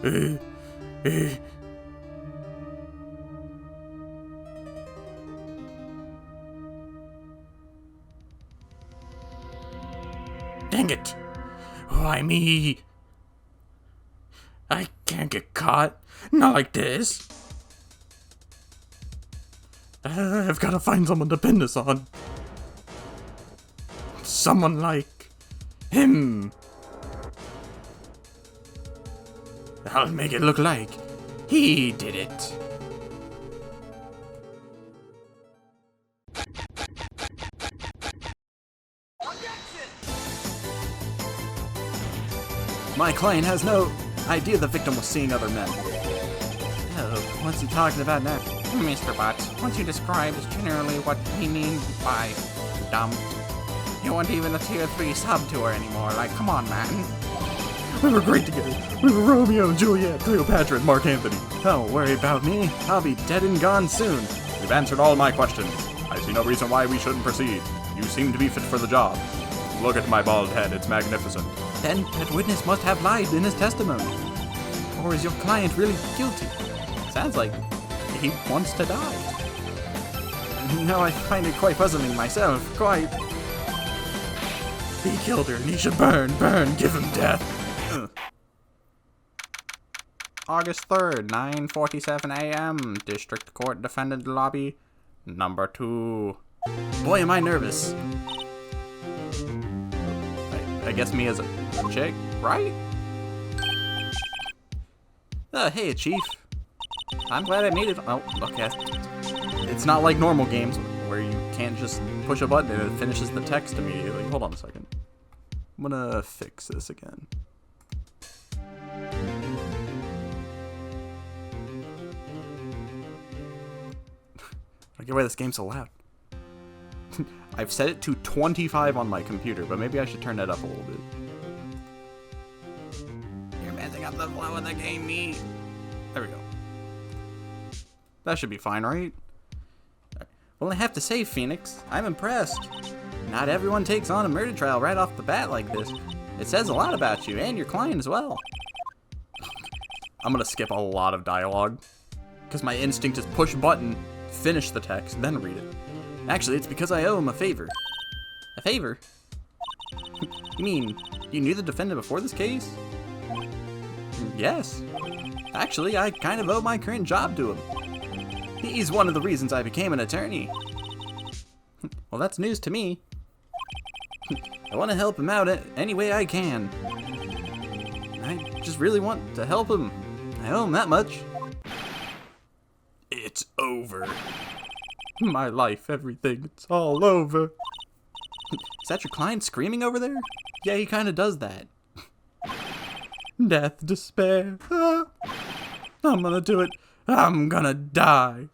Uh, uh. Dang it! Why me? I can't get caught. Not like this. I've got to find someone to pin this on. Someone like him. I'll make it look like he did it. My client has no idea the victim was seeing other men. Oh, what's he talking about now? Mr. Butts, what you described is generally what we mean by dumb. You weren't even a tier 3 sub to her anymore, like, come on, man. We were great together. We were Romeo, Juliet, Cleopatra, and Mark Anthony. Don't worry about me. I'll be dead and gone soon. You've answered all my questions. I see no reason why we shouldn't proceed. You seem to be fit for the job. Look at my bald head, it's magnificent. Then that witness must have lied in his testimony. Or is your client really guilty? Sounds like he wants to die. No, I find it quite puzzling myself. Quite. He killed her and he should burn, give him death. August 3rd, 9:47 a.m. District Court Defendant Lobby, number 2. Boy, am I nervous. I guess me as a chick, right? Hey, Chief. I'm glad I made it. Oh, okay. It's not like normal games where you can't just push a button and it finishes the text immediately. Hold on a second. I'm gonna fix this again. I get why this game's so loud. I've set it to 25 on my computer, but maybe I should turn that up a little bit. You're messing up the flow of the game, me. There we go. That should be fine, right? Well, I have to say, Phoenix, I'm impressed. Not everyone takes on a murder trial right off the bat like this. It says a lot about you, and your client as well. I'm gonna skip a lot of dialogue, because my instinct is push button, finish the text, then read it. Actually, it's because I owe him a favor. A favor? You mean, you knew the defendant before this case? Yes. Actually, I kind of owe my current job to him. He's one of the reasons I became an attorney. Well, that's news to me. I want to help him out any way I can. I just really want to help him. I owe him that much. It's over. My life, everything, it's all over. Is that your client screaming over there? Yeah, he kind of does that. Death, despair. Ah, I'm gonna do it. I'm gonna die.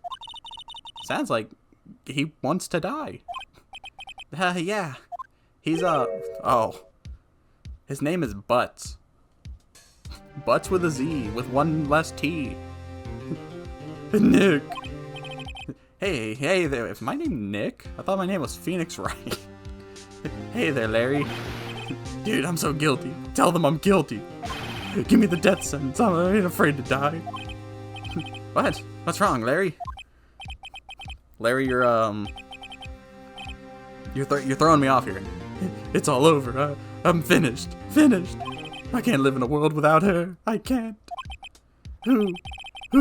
Sounds like he wants to die. Yeah. He's, oh. His name is Butts. Butts with a Z, with one less T. Nick. Hey there. Is my name Nick? I thought my name was Phoenix Wright. Hey there, Larry. Dude, I'm so guilty. Tell them I'm guilty. Give me the death sentence. I ain't afraid to die. What? What's wrong, Larry? Larry, you're throwing me off here. It's all over. I'm finished. Finished. I can't live in a world without her. I can't. Who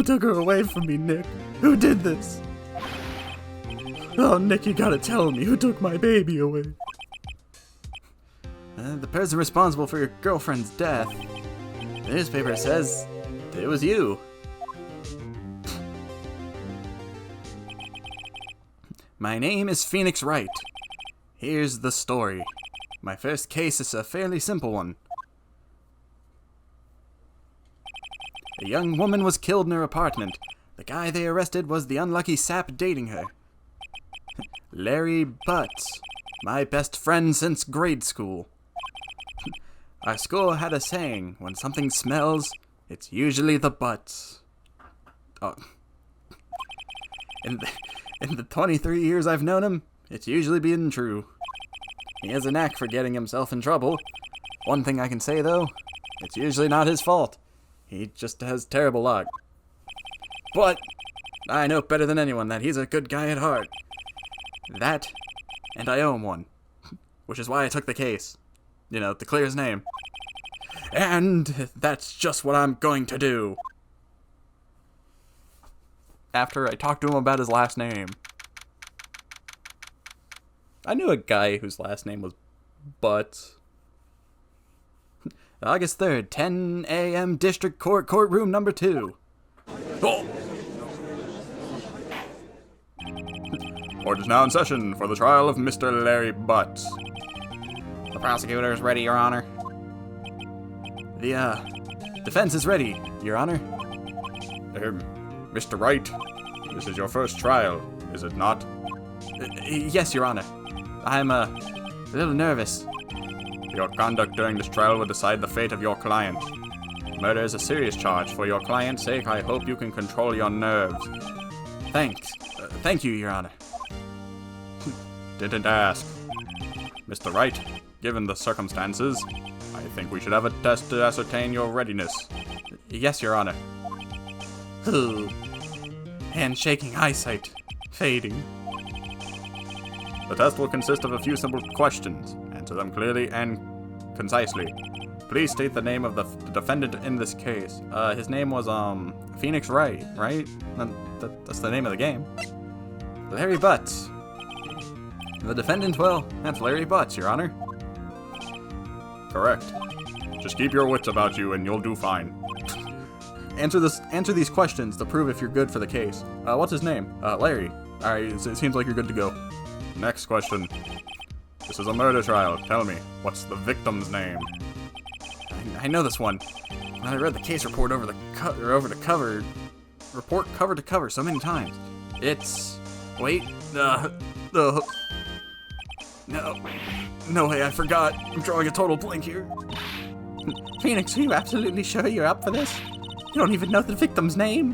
took her away from me, Nick? Who did this? Oh, Nick, you gotta tell me who took my baby away. The person responsible for your girlfriend's death. The newspaper says it was you. My name is Phoenix Wright. Here's the story. My first case is a fairly simple one. A young woman was killed in her apartment. The guy they arrested was the unlucky sap dating her. Larry Butts, my best friend since grade school. Our school had a saying, when something smells, it's usually the butts. Oh. In the 23 years I've known him, it's usually been true. He has a knack for getting himself in trouble. One thing I can say, though, it's usually not his fault. He just has terrible luck. But I know better than anyone that he's a good guy at heart. That, and I owe him one. Which is why I took the case. You know, to clear his name. And that's just what I'm going to do. After I talked to him about his last name. I knew a guy whose last name was Butts. August 3rd, 10 a.m. District Court, courtroom number 2. Oh! Court is now in session for the trial of Mr. Larry Butts. The prosecutor is ready, Your Honor. The, defense is ready, Your Honor. Mr. Wright, this is your first trial, is it not? Yes, Your Honor. I'm, a little nervous. Your conduct during this trial will decide the fate of your client. Murder is a serious charge. For your client's sake, I hope you can control your nerves. Thanks. Thank you, Your Honor. Didn't ask. Mr. Wright, given the circumstances, I think we should have a test to ascertain your readiness. Yes, Your Honor. Ooh. Hand shaking, eyesight fading. The test will consist of a few simple questions. Answer them clearly and concisely. Please state the name of the defendant in this case. His name was, Phoenix Wright, right? That's the name of the game. Larry Butts. The defendant, well, that's Larry Butts, Your Honor. Correct. Just keep your wits about you and you'll do fine. Answer these questions to prove if you're good for the case. What's his name? Larry. Alright, it seems like you're good to go. Next question. This is a murder trial. Tell me, what's the victim's name? I know this one. I read the case report over the cover to cover so many times. It's... Wait, No way, I forgot. I'm drawing a total blank here. Phoenix, are you absolutely sure you're up for this? You don't even know the victim's name?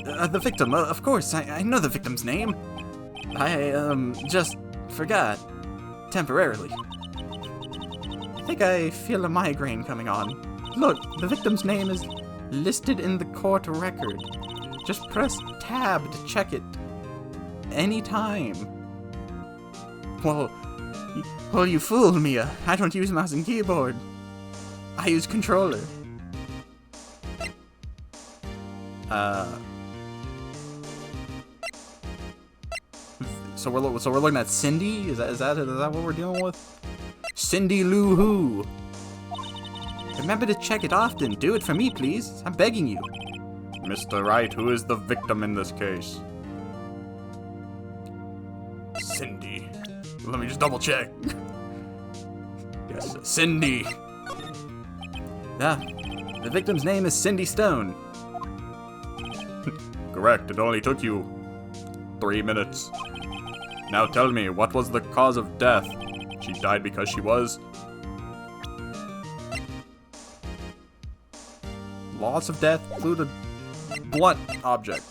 The victim, of course, I know the victim's name. I, just forgot. Temporarily. I think I feel a migraine coming on. Look, the victim's name is listed in the court record. Just press tab to check it. Anytime. Well, you fooled me. I don't use mouse and keyboard. I use controller. So we're looking at Cindy? Is that what we're dealing with? Cindy Lou Who. Remember to check it often. Do it for me, please. I'm begging you. Mr. Wright, who is the victim in this case? Cindy. Let me just double check. Yes, Cindy. The victim's name is Cindy Stone. Correct, it only took you 3 minutes. Now tell me, what was the cause of death? She died because she was... Loss of death due to blunt object.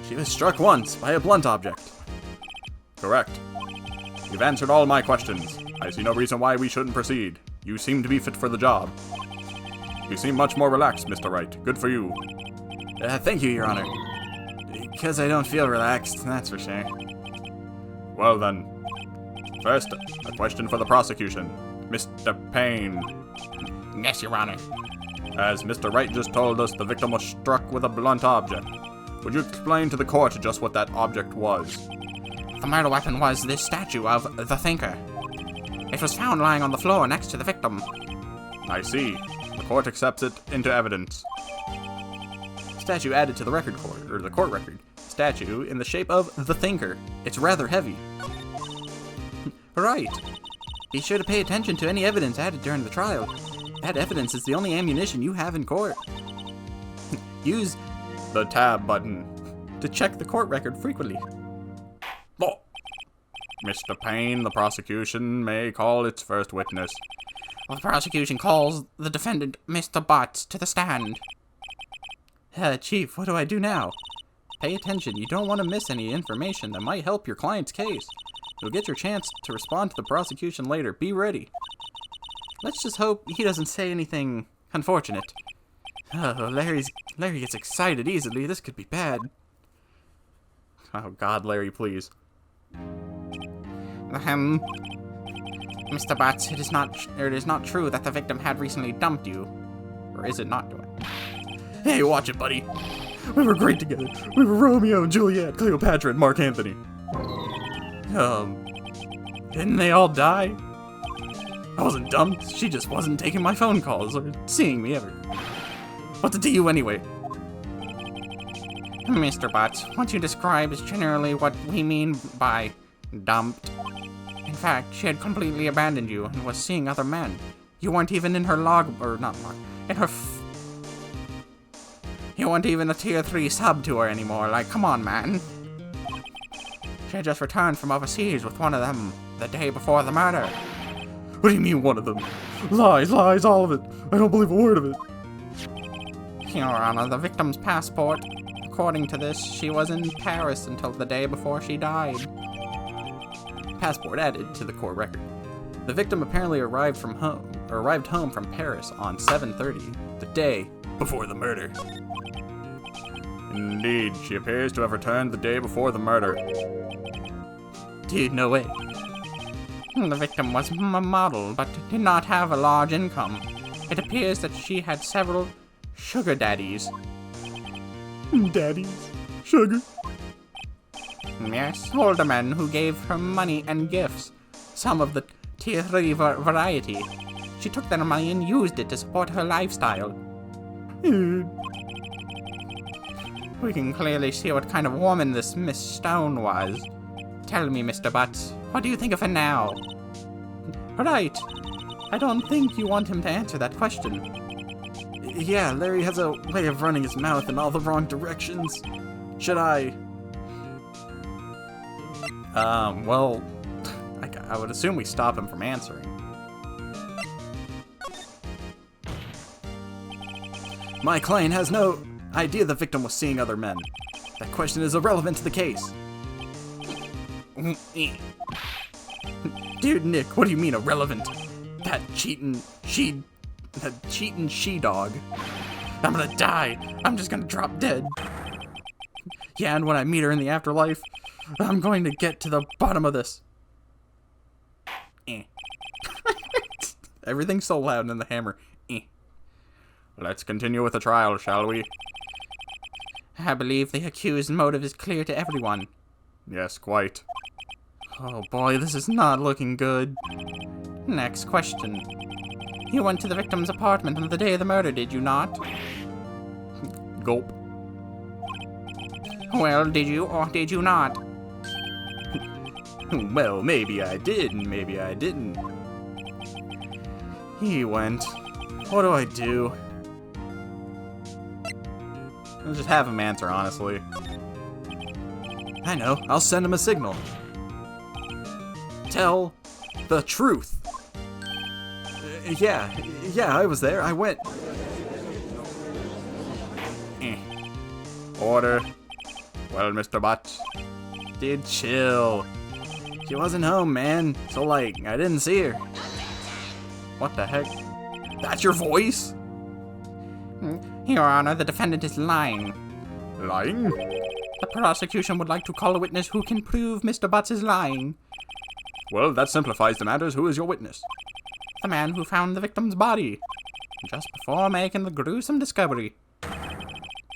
She was struck once by a blunt object. Correct. You've answered all my questions. I see no reason why we shouldn't proceed. You seem to be fit for the job. You seem much more relaxed, Mr. Wright. Good for you. Thank you, Your Honor. Because I don't feel relaxed, that's for sure. Well then. First, a question for the prosecution. Mr. Payne. Yes, Your Honor. As Mr. Wright just told us, the victim was struck with a blunt object. Would you explain to the court just what that object was? The murder weapon was this statue of the Thinker. It was found lying on the floor next to the victim. I see. The court accepts it into evidence. Statue added to the court record. Statue in the shape of the Thinker. It's rather heavy. Right. Be sure to pay attention to any evidence added during the trial. That evidence is the only ammunition you have in court. Use the tab button to check the court record frequently. Oh. Mr. Payne, the prosecution may call its first witness. The prosecution calls the defendant, Mr. Butts, to the stand. Chief, what do I do now? Pay attention. You don't want to miss any information that might help your client's case. You'll get your chance to respond to the prosecution later. Be ready. Let's just hope he doesn't say anything unfortunate. Oh, Larry gets excited easily. This could be bad. Oh God, Larry, please. Mr. Butts, it is not true that the victim had recently dumped you. Or is it not doing? Hey, watch it, buddy. We were great together. We were Romeo, Juliet, Cleopatra, and Mark Anthony. Didn't they all die? I wasn't dumped. She just wasn't taking my phone calls or seeing me ever. What's it to you anyway? Mr. Butts, what you describe is generally what we mean by dumped. In fact, she had completely abandoned you and was seeing other men. You weren't even in her You weren't even a tier 3 sub to her anymore, like, come on, man. She had just returned from overseas with one of them the day before the murder. What do you mean, one of them? Lies, lies, all of it. I don't believe a word of it. Your Honor, the victim's passport. According to this, she was in Paris until the day before she died. Passport added to the court record. The victim apparently arrived home from Paris on 7:30, the day before the murder. Indeed, she appears to have returned the day before the murder. Dude, no way. The victim was a model, but did not have a large income. It appears that she had several sugar daddies. Daddies? Sugar? Yes, older men who gave her money and gifts. Some of the tier 3 variety. She took their money and used it to support her lifestyle. We can clearly see what kind of woman this Miss Stone was. Tell me, Mr. Butts, what do you think of her now? Right. I don't think you want him to answer that question. Yeah, Larry has a way of running his mouth in all the wrong directions. Should I? Well, I would assume we stop him from answering. My client has no idea the victim was seeing other men. That question is irrelevant to the case. Dude, Nick, what do you mean irrelevant? That cheating she-dog. I'm gonna die. I'm just gonna drop dead. Yeah, and when I meet her in the afterlife, I'm going to get to the bottom of this. Everything's so loud in the hammer. Let's continue with the trial, shall we? I believe the accused's motive is clear to everyone. Yes, quite. Oh boy, this is not looking good. Next question. You went to the victim's apartment on the day of the murder, did you not? Gulp. Well, did you or did you not? Well, maybe I did and maybe I didn't. He went. What do I do? I'll just have him answer, honestly. I know, I'll send him a signal. Tell the truth. Yeah, I was there. I went. Order. Well, Mr. Butts. Dude, chill. She wasn't home, man. So, like, I didn't see her. What the heck? That's your voice? Your Honor, the defendant is lying. Lying? The prosecution would like to call a witness who can prove Mr. Butts is lying. Well, that simplifies the matters. Who is your witness? The man who found the victim's body, just before making the gruesome discovery.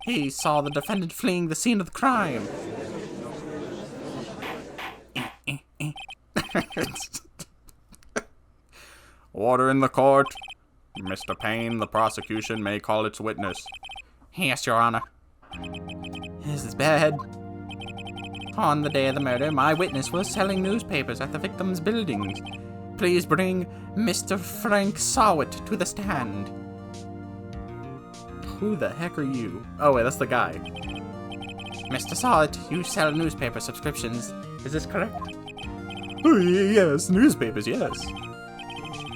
He saw the defendant fleeing the scene of the crime. Order in the court. Mr. Payne, the prosecution may call its witness. Yes, Your Honor. This is bad. On the day of the murder, my witness was selling newspapers at the victim's buildings. Please bring Mr. Frank Sawit to the stand. Who the heck are you? Oh, wait, that's the guy. Mr. Sawit, you sell newspaper subscriptions. Is this correct? Oh, yes, newspapers, yes.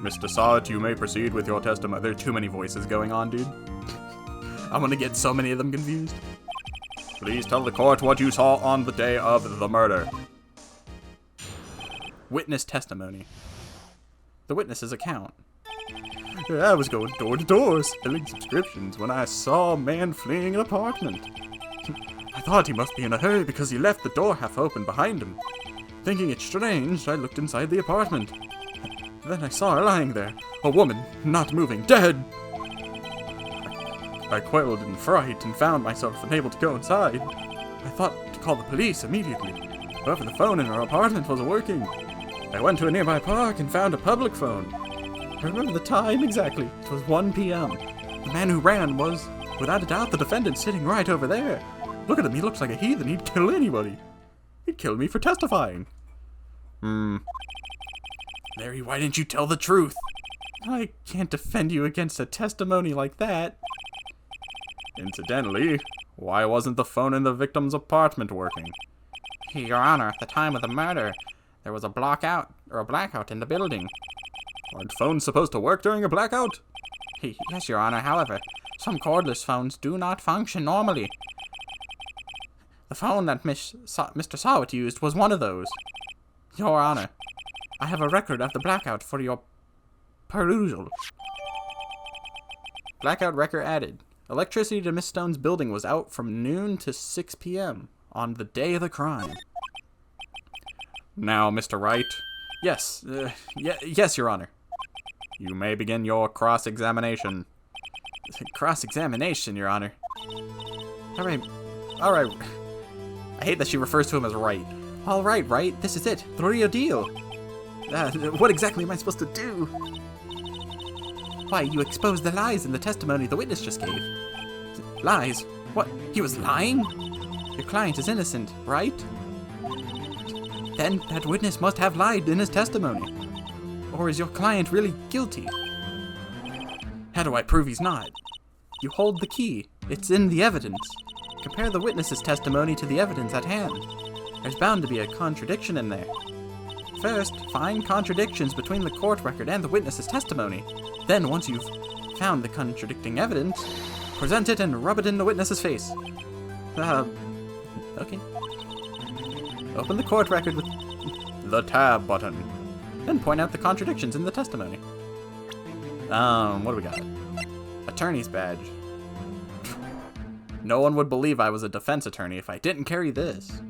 Mr. Sawit, you may proceed with your testimony. There are too many voices going on, dude. I'm gonna get so many of them confused. Please tell the court what you saw on the day of the murder. Witness testimony. The witness's account. I was going door to door selling subscriptions when I saw a man fleeing an apartment. I thought he must be in a hurry because he left the door half open behind him. Thinking it strange, I looked inside the apartment. Then I saw her lying there, a woman, not moving, dead. I quailed in fright and found myself unable to go inside. I thought to call the police immediately. However, the phone in her apartment wasn't working. I went to a nearby park and found a public phone. I remember the time exactly. It was 1 p.m. The man who ran was, without a doubt, the defendant sitting right over there. Look at him, he looks like a heathen. He'd kill anybody. He'd kill me for testifying. Larry, why didn't you tell the truth? I can't defend you against a testimony like that. Incidentally, why wasn't the phone in the victim's apartment working? Your Honor, at the time of the murder, there was a blackout in the building. Aren't phones supposed to work during a blackout? Yes, Your Honor. However, some cordless phones do not function normally. The phone that Mr. Sawit used was one of those. Your Honor, I have a record of the blackout for your perusal. Blackout record added. Electricity to Miss Stone's building was out from noon to 6 p.m. on the day of the crime. Now, Mr. Wright. Yes, yes, Your Honor. You may begin your cross-examination. Cross-examination, Your Honor. Alright. I hate that she refers to him as Wright. Alright, Wright, this is it. The real deal. What exactly am I supposed to do? Why, you exposed the lies in the testimony the witness just gave. Lies? What? He was lying? Your client is innocent, right? Then that witness must have lied in his testimony. Or is your client really guilty? How do I prove he's not? You hold the key. It's in the evidence. Compare the witness's testimony to the evidence at hand. There's bound to be a contradiction in there. First, find contradictions between the court record and the witness's testimony. Then, once you've found the contradicting evidence, present it and rub it in the witness's face. Okay. Open the court record with the tab button. Then point out the contradictions in the testimony. What do we got? Attorney's badge. No one would believe I was a defense attorney if I didn't carry this.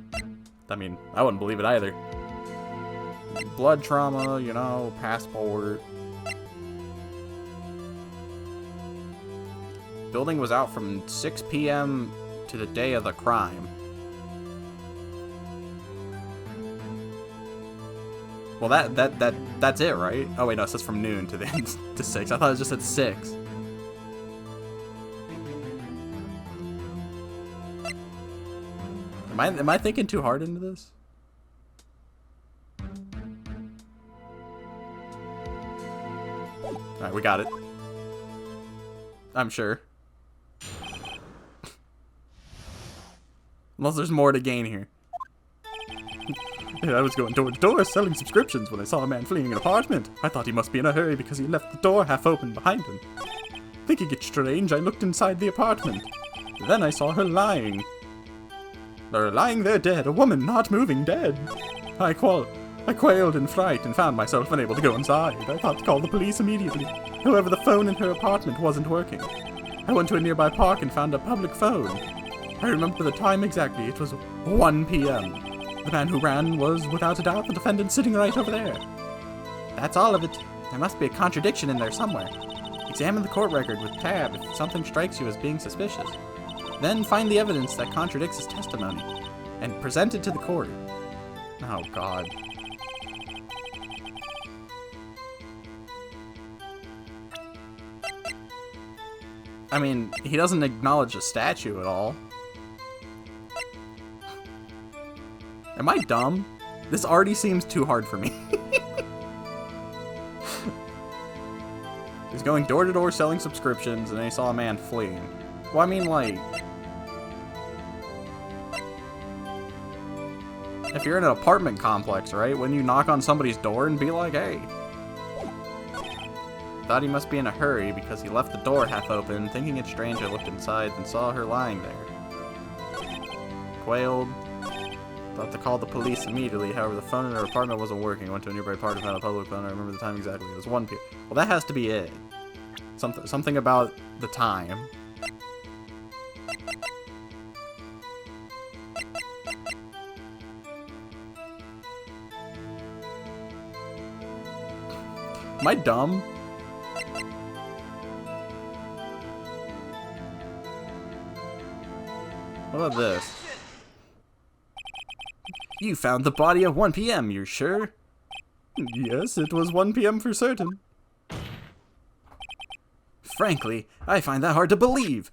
I mean, I wouldn't believe it either. Blood trauma, you know, passport. Building was out from 6 p.m. to the day of the crime. Well, that's it, right? Oh wait, no, it says from noon to to 6. I thought it just said 6. Am I thinking too hard into this? Alright, we got it. I'm sure. Unless there's more to gain here. I was going door to door selling subscriptions when I saw a man fleeing an apartment. I thought he must be in a hurry because he left the door half open behind him. Thinking it strange, I looked inside the apartment. Then I saw her lying. Lying there dead, a woman not moving, dead. I quailed in fright and found myself unable to go inside. I thought to call the police immediately. However, the phone in her apartment wasn't working. I went to a nearby park and found a public phone. I remember the time exactly. It was 1 p.m. The man who ran was, without a doubt, the defendant sitting right over there. That's all of it. There must be a contradiction in there somewhere. Examine the court record with tab if something strikes you as being suspicious. Then find the evidence that contradicts his testimony, and present it to the court. Oh, God. I mean, he doesn't acknowledge the statue at all. Am I dumb? This already seems too hard for me. He's going door to door selling subscriptions, and then he saw a man fleeing. Well, I mean, like... if you're in an apartment complex, right? When you knock on somebody's door and be like, hey... Thought he must be in a hurry because he left the door half open, thinking it strange I looked inside and saw her lying there. Quailed. Thought to call the police immediately. However, the phone in her apartment wasn't working. I went to a nearby park and found a public phone. I remember the time exactly. It was 1 p.m. Well, that has to be it. Something about the time. Am I dumb? What about this? You found the body at 1 p.m., you're sure? Yes, it was 1 p.m. for certain. Frankly, I find that hard to believe.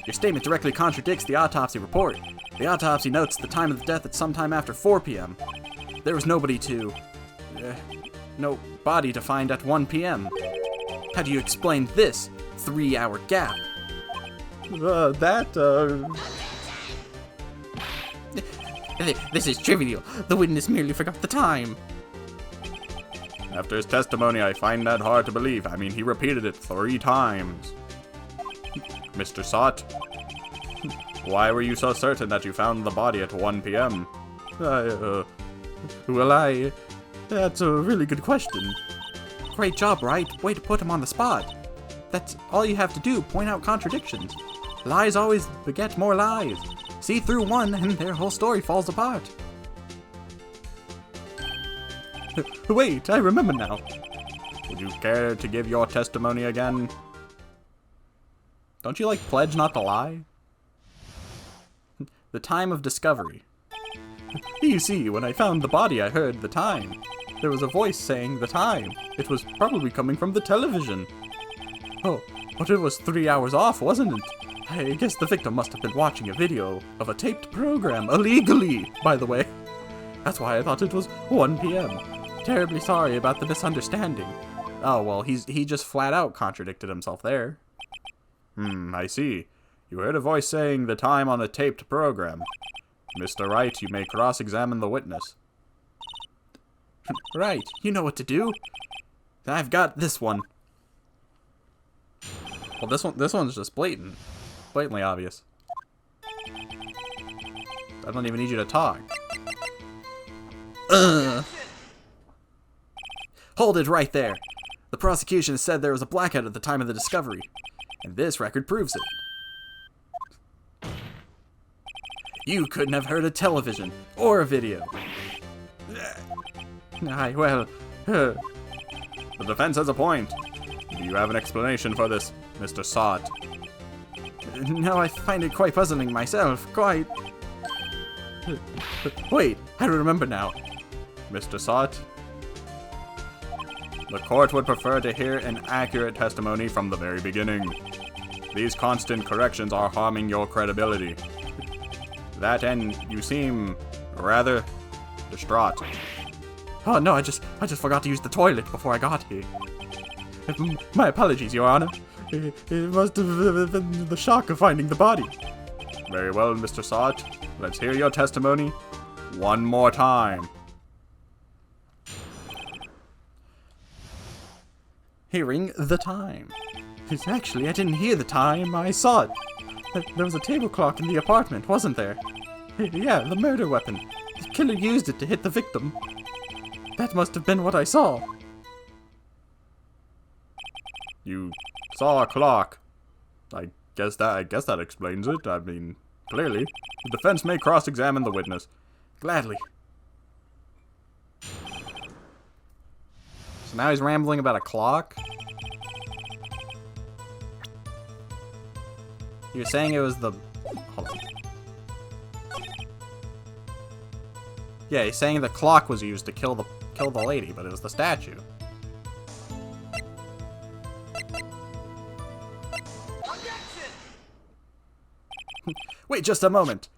Your statement directly contradicts the autopsy report. The autopsy notes the time of the death at sometime after 4 p.m. There was no body to find at 1 p.m. How do you explain this 3-hour gap? This is trivial. The witness merely forgot the time. After his testimony, I find that hard to believe. I mean, he repeated it 3 times. Mr. Sott, why were you so certain that you found the body at 1 p.m.? That's a really good question. Great job, Wright. Way to put him on the spot. That's all you have to do, point out contradictions. Lies always beget more lies. See through one and their whole story falls apart. Wait, I remember now. Would you care to give your testimony again? Don't you like pledge not to lie? The time of discovery. You see, when I found the body, I heard the time. There was a voice saying the time. It was probably coming from the television. Oh, but it was 3 hours off, wasn't it? I guess the victim must have been watching a video of a taped program, illegally, by the way. That's why I thought it was 1 p.m. Terribly sorry about the misunderstanding. Oh, well, he just flat out contradicted himself there. I see. You heard a voice saying the time on a taped program. Mr. Wright, you may cross-examine the witness. Right, you know what to do. I've got this one. Well, this one's just blatantly obvious. I don't even need you to talk. Hold it right there. The prosecution said there was a blackout at the time of the discovery, and this record proves it. You couldn't have heard a television or a video. The defense has a point. Do you have an explanation for this, Mr. Sott? No, I find it quite puzzling myself. Quite. Wait, I remember now. Mr. Sott? The court would prefer to hear an accurate testimony from the very beginning. These constant corrections are harming your credibility. That and you seem rather distraught. Oh no, I just forgot to use the toilet before I got here. My apologies, Your Honor. It must have been the shock of finding the body. Very well, Mr. Sott. Let's hear your testimony one more time. Hearing the time. Actually, I didn't hear the time, I saw it. There was a table clock in the apartment, wasn't there? Yeah, the murder weapon. The killer used it to hit the victim. That must have been what I saw. You saw a clock. I guess that explains it. I mean, clearly. The defense may cross-examine the witness. Gladly. So now he's rambling about a clock? You're saying it was the... Hold on. Yeah, he's saying the clock was used to kill the lady, but it was the statue. Wait just a moment.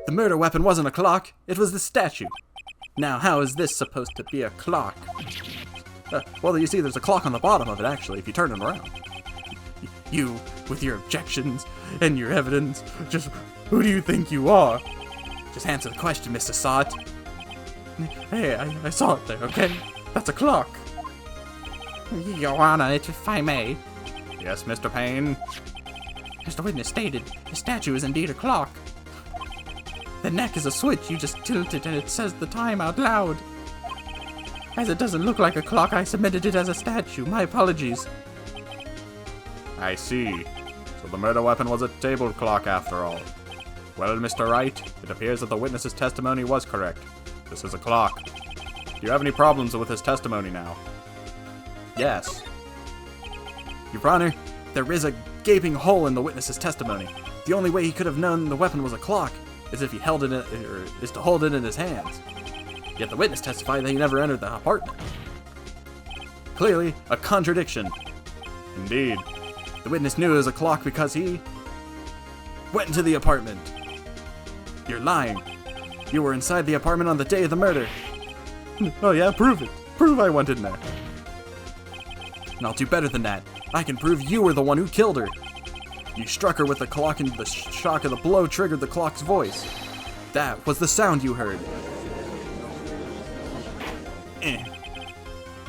The murder weapon wasn't a clock, it was the statue. Now, how is this supposed to be a clock? Well, you see, there's a clock on the bottom of it, actually, if you turn it around. You, with your objections and your evidence, just who do you think you are? Just answer the question, Mr. Sott. Hey, I saw it there, okay? That's a clock. Your Honor, if I may. Yes, Mr. Payne? As the witness stated, the statue is indeed a clock. The neck is a switch. You just tilt it and it says the time out loud. As it doesn't look like a clock, I submitted it as a statue. My apologies. I see. So the murder weapon was a table clock after all. Well, Mr. Wright, it appears that the witness's testimony was correct. This is a clock. Do you have any problems with his testimony now? Yes. Your Honor, there is a gaping hole in the witness's testimony. The only way he could have known the weapon was a clock is if he held it is to hold it in his hands. Yet the witness testified that he never entered the apartment. Clearly, a contradiction. Indeed. The witness knew it was a clock because he went into the apartment. You're lying. You were inside the apartment on the day of the murder. Oh yeah, prove it. Prove I went in there. And I'll do better than that. I can prove you were the one who killed her. You struck her with the clock and the shock of the blow triggered the clock's voice. That was the sound you heard.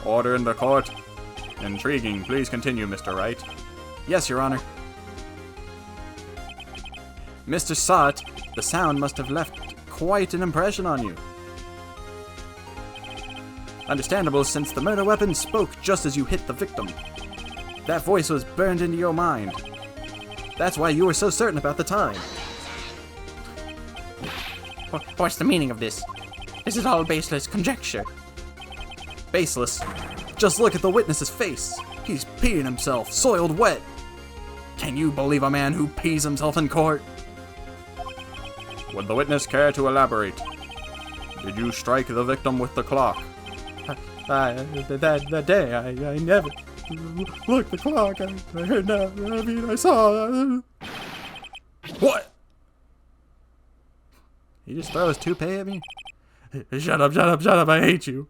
Order in the court. Intriguing. Please continue, Mr. Wright. Yes, Your Honor. Mr. Sott, the sound must have left quite an impression on you. Understandable, since the murder weapon spoke just as you hit the victim. That voice was burned into your mind. That's why you were so certain about the time. What's the meaning of this? This is all baseless conjecture. Baseless? Just look at the witness's face. He's peeing himself, soiled wet. Can you believe a man who pees himself in court? Would the witness care to elaborate? Did you strike the victim with the clock? That day, I never... Look, the clock, I heard that, I saw... What? He just throw his toupee at me? Shut up, I hate you.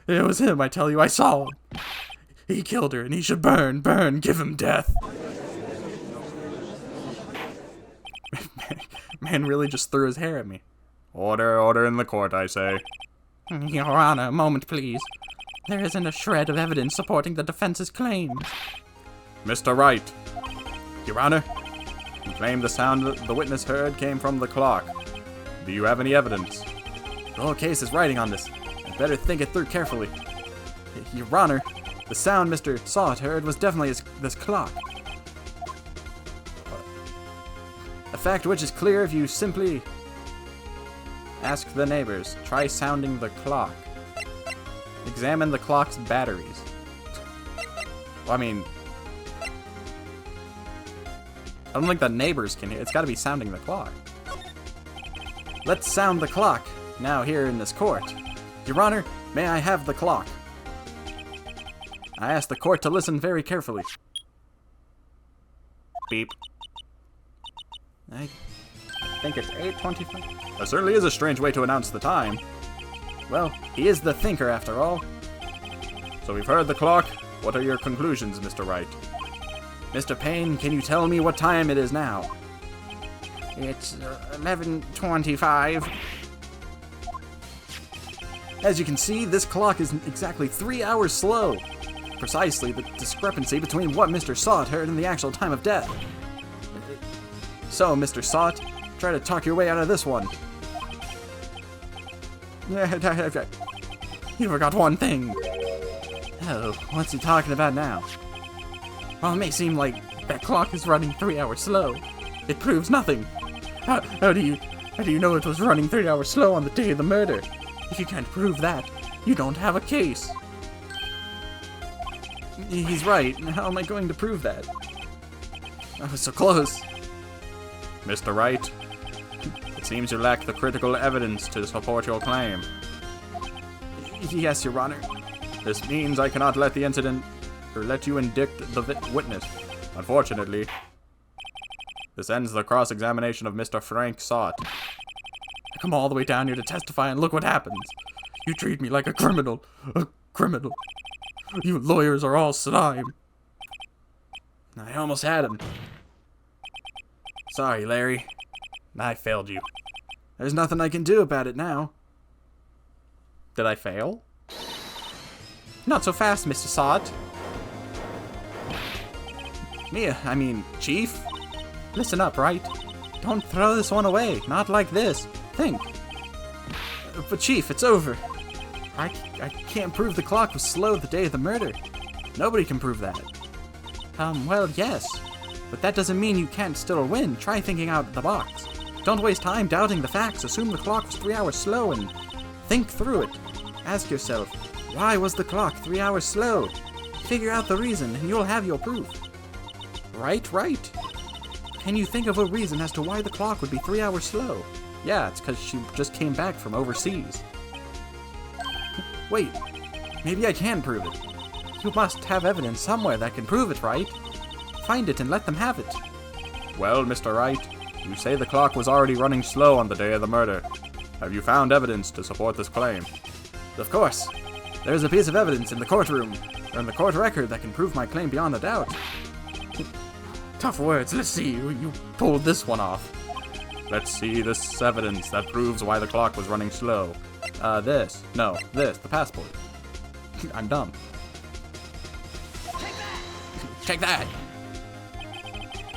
It was him, I tell you, I saw him. He killed her, and he should burn, give him death. Man really just threw his hair at me. Order in the court, I say. Your Honor, a moment, please. There isn't a shred of evidence supporting the defense's claims. Mr. Wright. Your Honor, You claim the sound the witness heard came from the clock. Do you have any evidence? the whole case is riding on this. I better think it through carefully. Your Honor, the sound Mr. Sott heard was definitely this clock. A fact which is clear if you simply ask the neighbors. Try sounding the clock. Examine the clock's batteries. Well, I mean, I don't think the neighbors can hear. It's got to be sounding the clock. Let's sound the clock now here in this court. Your Honor, may I have the clock? I ask the court to listen very carefully. Beep. I think it's 8:25. That certainly is a strange way to announce the time. Well, he is the thinker after all. So we've heard the clock. What are your conclusions, Mr. Wright? Mr. Payne, can you tell me what time it is now? It's 11:25. As you can see, this clock is exactly 3 hours slow. Precisely the discrepancy between what Mr. Sott heard and the actual time of death. So, Mr. Sott, try to talk your way out of this one. You forgot one thing. Oh, what's he talking about now? While it may seem like that clock is running 3 hours slow, it proves nothing. How do you know it was running 3 hours slow on the day of the murder? If you can't prove that, you don't have a case. He's right. How am I going to prove that? I was so close. Mr. Wright, it seems you lack the critical evidence to support your claim. Yes, Your Honor. This means I cannot let the incident, or let you indict the witness. Unfortunately, this ends the cross-examination of Mr. Frank Sott. I come all the way down here to testify, and look what happens. You treat me like a criminal. A criminal. You lawyers are all slime. I almost had him. Sorry, Larry. I failed you. There's nothing I can do about it now. Did I fail? Not so fast, Mr. Sott. I mean, Chief? Listen up, Wright? Don't throw this one away. Not like this. Think. But Chief, it's over. I can't prove the clock was slow the day of the murder. Nobody can prove that. Well, yes. But that doesn't mean you can't still win. Try thinking out of the box. Don't waste time doubting the facts. Assume the clock was 3 hours slow and think through it. Ask yourself, why was the clock 3 hours slow? Figure out the reason and you'll have your proof. Right. Can you think of a reason as to why the clock would be 3 hours slow? Yeah, it's because she just came back from overseas. Wait, maybe I can prove it. You must have evidence somewhere that can prove it, right? Find it and let them have it. Well, Mr. Wright, you say the clock was already running slow on the day of the murder. Have you found evidence to support this claim? Of course. There's a piece of evidence in the courtroom, or in the court record that can prove my claim beyond a doubt. Tough words. Let's see. You pulled this one off. Let's see this evidence that proves why the clock was running slow. This. No, this. The passport. I'm dumb. Take that!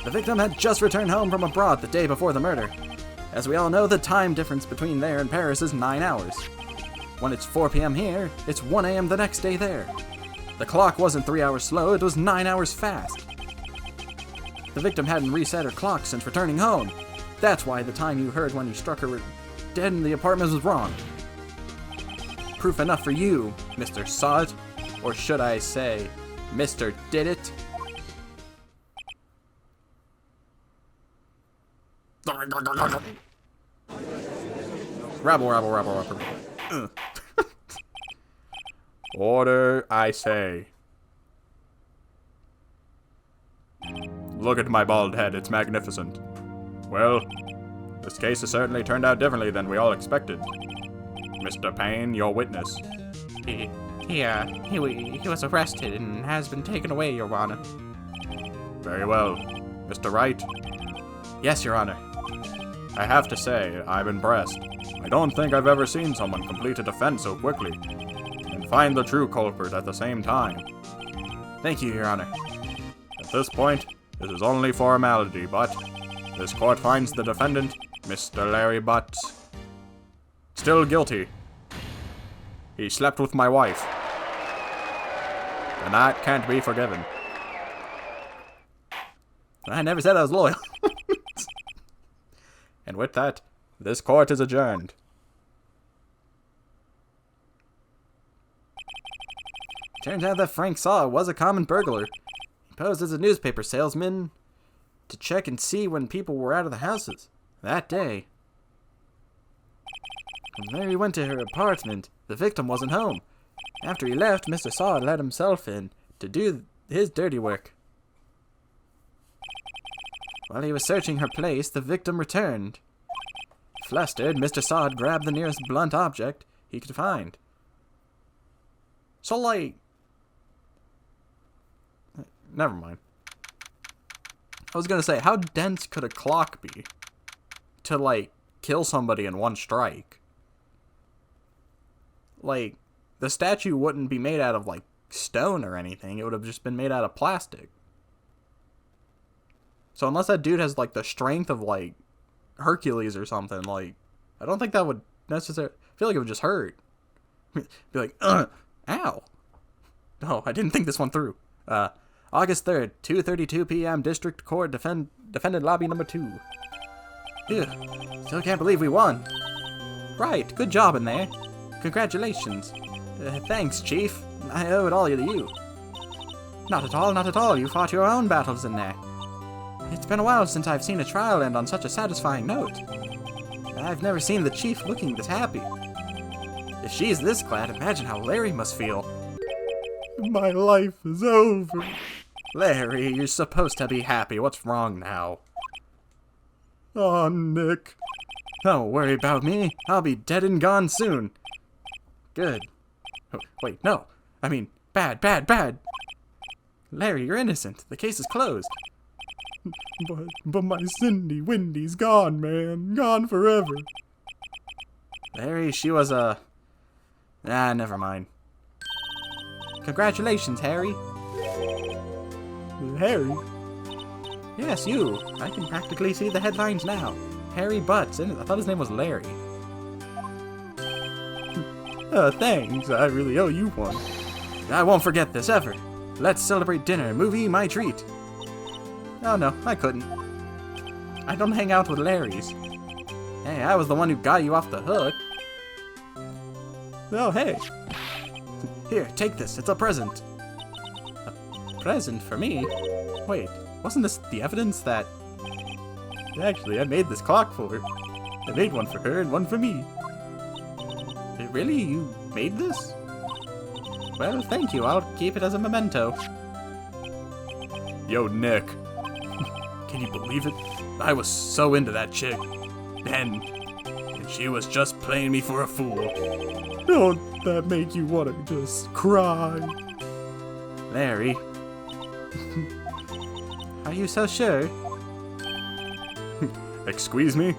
The victim had just returned home from abroad the day before the murder. As we all know, the time difference between there and Paris is 9 hours. When it's 4 p.m. here, it's 1 a.m. the next day there. The clock wasn't 3 hours slow, it was 9 hours fast. The victim hadn't reset her clock since returning home. That's why the time you heard when you struck her dead in the apartment was wrong. Proof enough for you, Mr. Saw It, or should I say, Mr. Did It? Rabble. Order, I say. Look at my bald head, it's magnificent. Well, this case has certainly turned out differently than we all expected. Mr. Payne, your witness. He was arrested and has been taken away, Your Honor. Very well. Mr. Wright? Yes, Your Honor. I have to say, I'm impressed. I don't think I've ever seen someone complete a defense so quickly, and find the true culprit at the same time. Thank you, Your Honor. At this point, this is only formality, but this court finds the defendant, Mr. Larry Butt, still guilty. He slept with my wife, and that can't be forgiven. I never said I was loyal. And with that, this court is adjourned. Turns out that Frank Saw was a common burglar. He posed as a newspaper salesman to check and see when people were out of the houses that day. When Larry went to her apartment, the victim wasn't home. After he left, Mr. Saw let himself in to do his dirty work. While he was searching her place, the victim returned. Flustered, Mr. Sod grabbed the nearest blunt object he could find. So, like... Never mind. I was gonna say, how dense could a clock be to, like, kill somebody in one strike? Like, the statue wouldn't be made out of, like, stone or anything. It would have just been made out of plastic. So unless that dude has, like, the strength of, like, Hercules or something, like, I don't think that would necessarily... I feel like it would just hurt. Be like, ow. Oh, I didn't think this one through. August 3rd, 2:32 p.m. District Court Defendant Lobby number 2. Ugh, still can't believe we won. Right, good job in there. Congratulations. Thanks, Chief. I owe it all to you. Not at all, not at all. You fought your own battles in there. It's been a while since I've seen a trial end on such a satisfying note. I've never seen the Chief looking this happy. If she's this glad, imagine how Larry must feel. My life is over. Larry, you're supposed to be happy. What's wrong now? Oh, Nick. Don't worry about me. I'll be dead and gone soon. Good. Oh, wait, no. I mean, bad. Larry, you're innocent. The case is closed. But my Cindy Windy's gone, man. Gone forever. Larry, she was a... never mind. Congratulations, Harry. Harry? Yes, you. I can practically see the headlines now. Harry Butts. I thought his name was Larry. Thanks. I really owe you one. I won't forget this ever. Let's celebrate dinner. Movie, my treat. Oh no, I couldn't. I don't hang out with Larry's. Hey, I was the one who got you off the hook. Oh, hey. Here, take this. It's a present. Present for me? Wait, wasn't this the evidence that... Actually, I made this clock for her. I made one for her and one for me. Really? You made this? Well, thank you. I'll keep it as a memento. Yo, Nick. Can you believe it? I was so into that chick. And she was just playing me for a fool. Don't that make you want to just cry? Larry. Are you so sure? Excuse me?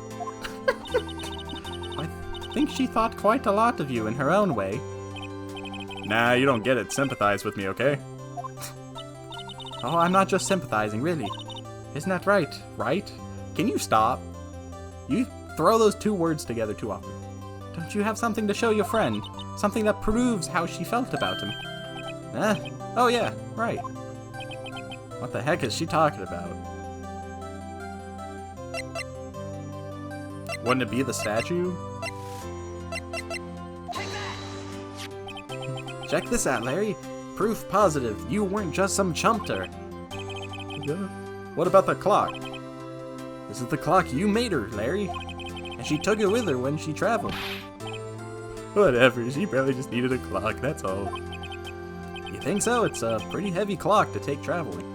I think she thought quite a lot of you in her own way. Nah, you don't get it. Sympathize with me, okay? Oh, I'm not just sympathizing, really. Isn't that right? Right? Can you stop? You throw those two words together too often. Don't you have something to show your friend? Something that proves how she felt about him? Oh yeah, right. What the heck is she talking about? Wouldn't it be the statue? Check this out, Larry. Proof positive. You weren't just some chump to her. Yeah. What about the clock? This is the clock you made her, Larry. And she took it with her when she traveled. Whatever, she probably just needed a clock, that's all. You think so? It's a pretty heavy clock to take traveling.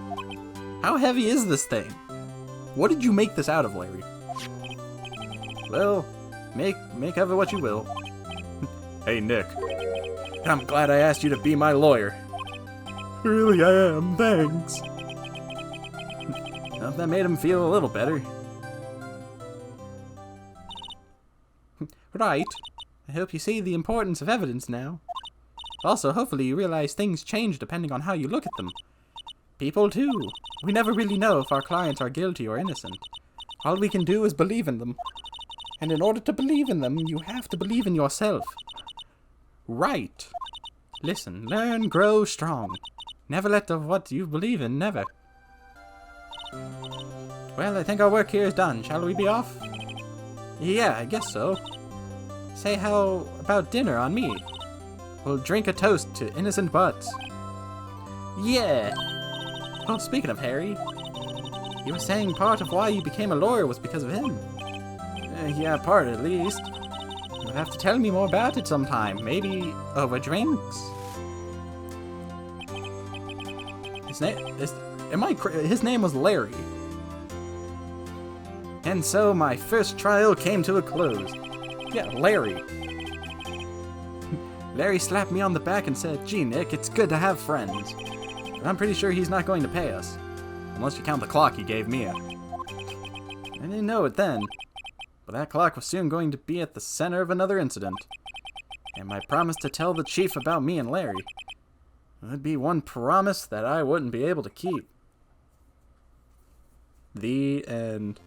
How heavy is this thing? What did you make this out of, Larry? Well, make of it what you will. Hey, Nick. I'm glad I asked you to be my lawyer. Really, I am, thanks. Well, that made him feel a little better. Right. I hope you see the importance of evidence now. Also, hopefully you realize things change depending on how you look at them. People too. We never really know if our clients are guilty or innocent. All we can do is believe in them. And in order to believe in them, you have to believe in yourself. Right. Listen, learn, grow strong. Never let what you believe in, never. Well, I think our work here is done. Shall we be off? Yeah, I guess so. Say how about dinner on me? We'll drink a toast to innocent butts. Yeah! Oh, speaking of Harry, you were saying part of why you became a lawyer was because of him. Yeah, part at least. You'll have to tell me more about it sometime. Maybe over drinks. His name was Larry. And so my first trial came to a close. Yeah, Larry. Larry slapped me on the back and said, "Gee, Nick, it's good to have friends." But I'm pretty sure he's not going to pay us. Unless you count the clock he gave me. I didn't know it then. But that clock was soon going to be at the center of another incident. And my promise to tell the chief about me and Larry would be one promise that I wouldn't be able to keep. The end.